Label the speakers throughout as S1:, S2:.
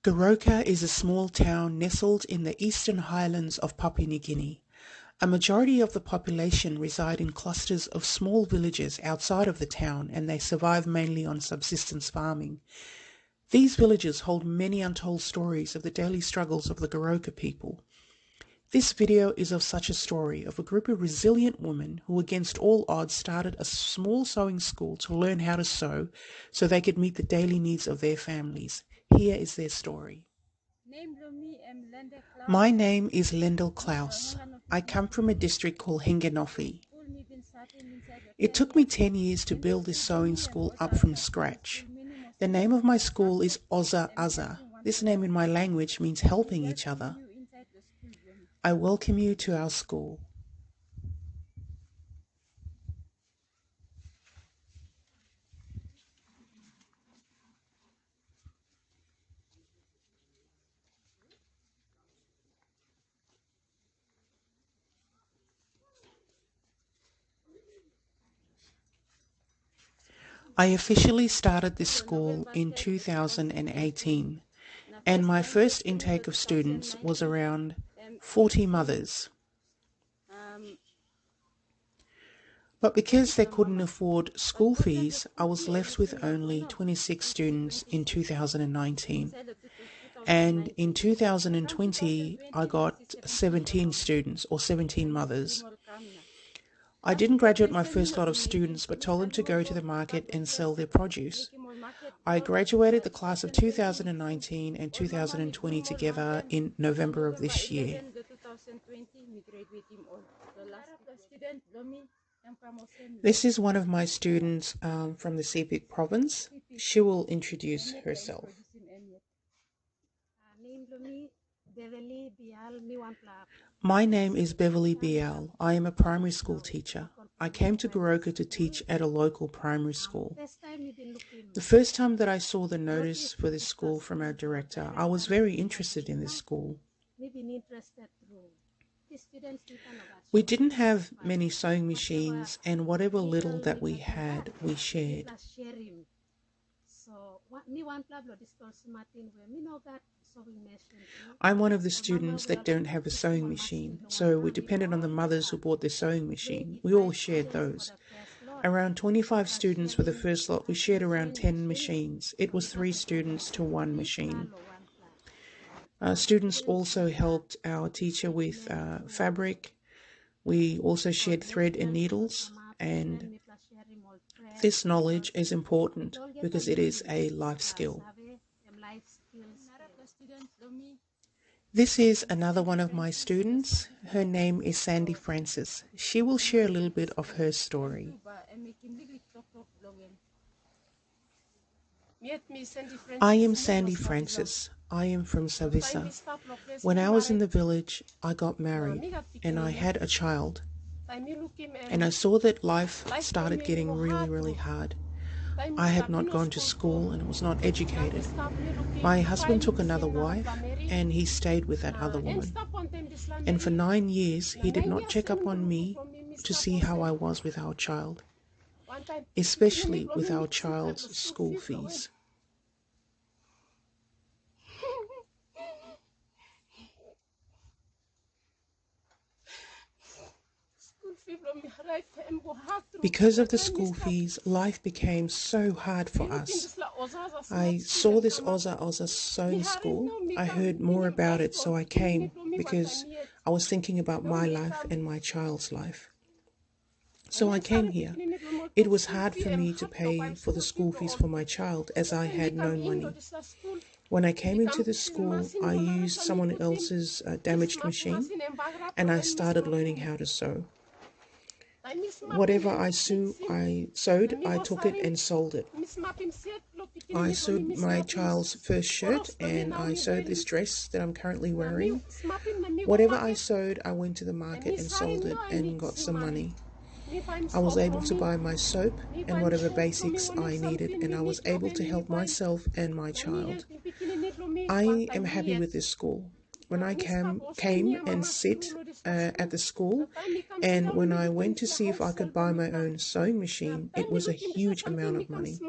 S1: Goroka is a small town nestled in the eastern highlands of Papua New Guinea. A majority of the population reside in clusters of small villages outside of the town, and they survive mainly on subsistence farming. These villages hold many untold stories of the daily struggles of the Goroka people. This video is of such a story of a group of resilient women who against all odds started a small sewing school to learn how to sew so they could meet the daily needs of their families. Here is their story. My name is Lendl Klaus. I come from a district called Hengenofi. It took me 10 years to build this sewing school up from scratch. The name of my school is Oza Aza. This name in my language means helping each other. I welcome you to our school. I officially started this school in 2018, and my first intake of students was around 40 mothers. But because they couldn't afford school fees, I was left with only 26 students in 2019. And in 2020, I got 17 students or 17 mothers. I didn't graduate my first lot of students, but told them to go to the market and sell their produce. I graduated the class of 2019 and 2020 together in November of this year. This is one of my students from the Sepik province. She will introduce herself. My name is Beverly Bial. I am a primary school teacher. I came to Goroka to teach at a local primary school. The first time that I saw the notice for this school from our director, I was very interested in this school. We didn't have many sewing machines, and whatever little that we had, we shared. I'm one of the students that don't have a sewing machine, so we depended on the mothers who bought their sewing machine. We all shared those. Around 25 students were the first lot. We shared around 10 machines. It was 3 students to 1 machine. Students also helped our teacher with fabric. We also shared thread and needles, and this knowledge is important because it is a life skill. This is another one of my students. Her name is Sandy Francis. She will share a little bit of her story. I am Sandy Francis. I am from Savisa. When I was in the village, I got married and I had a child. And I saw that life started getting really hard. I had not gone to school and was not educated. My husband took another wife and he stayed with that other woman. And for 9 years, he did not check up on me to see how I was with our child, especially with our child's school fees. Because of the school fees, life became so hard for us. I saw this Oza Aza sewing school. I heard more about it, so I came because I was thinking about my life and my child's life. So I came here. It was hard for me to pay for the school fees for my child as I had no money. When I came into the school, I used someone else's damaged machine and I started learning how to sew. Whatever I sewed, I took it and sold it. I sewed my child's first shirt and I sewed this dress that I'm currently wearing. Whatever I sewed, I went to the market and sold it and got some money. I was able to buy my soap and whatever basics I needed, and I was able to help myself and my child. I am happy with this school. When I came and sit at the school, and when I went to see if I could buy my own sewing machine, it was a huge amount of money.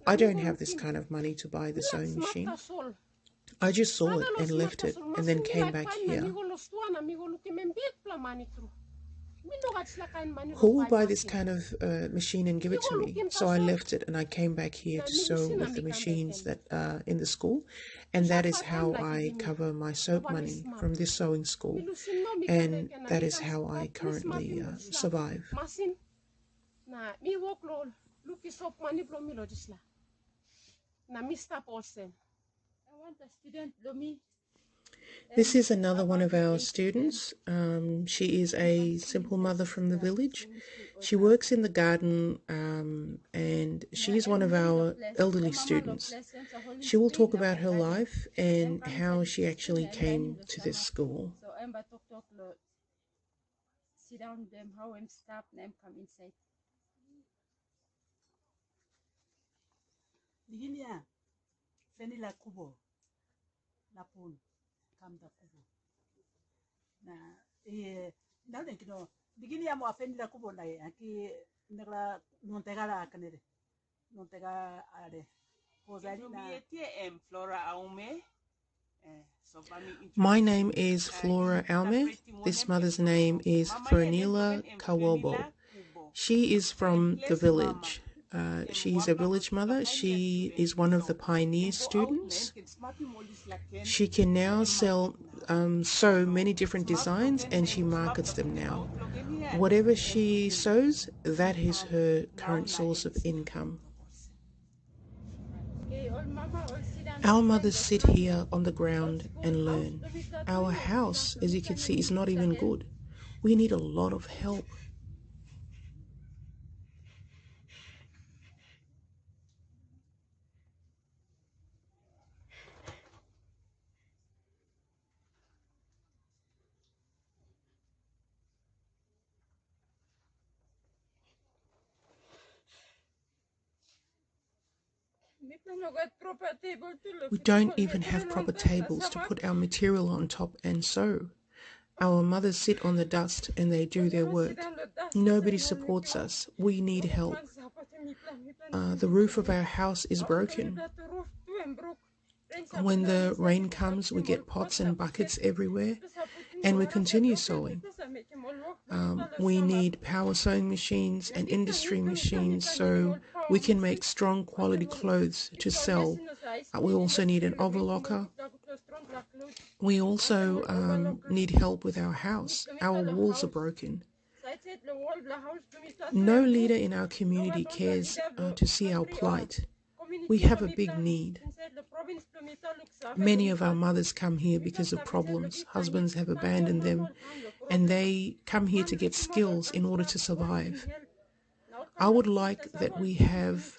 S1: I don't have this kind of money to buy the sewing machine. I just saw it and left it and then came back here. Who will buy this kind of machine and give it to me? So I left it and I came back here to sew with the machines that are in the school. And that is how I cover my soap money from this sewing school. And that is how I currently survive. This is another one of our students. She is a simple mother from the village. She works in the garden and she is one of our elderly students. She will talk about her life and how she actually came to this school. My name is Flora Alme. This mother's name is Fernila Kawobo. She is from the village. She's a village mother. She is one of the pioneer students. She can now sell sew many different designs and she markets them now. Whatever she sews, that is her current source of income. Our mothers sit here on the ground and learn. Our house, as you can see, is not even good. We need a lot of help. We don't even have proper tables to put our material on top and sew. Our mothers sit on the dust and they do their work. Nobody supports us. We need help. The roof of our house is broken. When the rain comes, we get pots and buckets everywhere and we continue sewing. We need power sewing machines and industry machines so we can make strong quality clothes to sell. We also need an overlocker. We also need help with our house. Our walls are broken. No leader in our community cares to see our plight. We have a big need. Many of our mothers come here because of problems. Husbands have abandoned them and they come here to get skills in order to survive. I would like that we have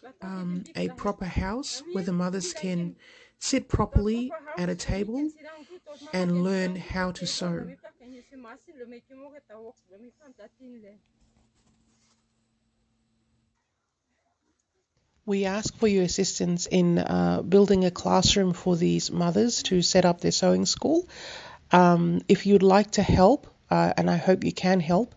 S1: a proper house where the mothers can sit properly at a table and learn how to sew. We ask for your assistance in building a classroom for these mothers to set up their sewing school. If you'd like to help, and I hope you can help,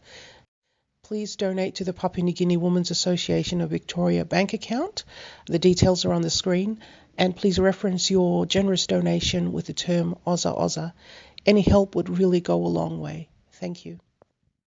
S1: please donate to the Papua New Guinea Women's Association of Victoria bank account. The details are on the screen. And please reference your generous donation with the term Oza Aza. Any help would really go a long way. Thank you.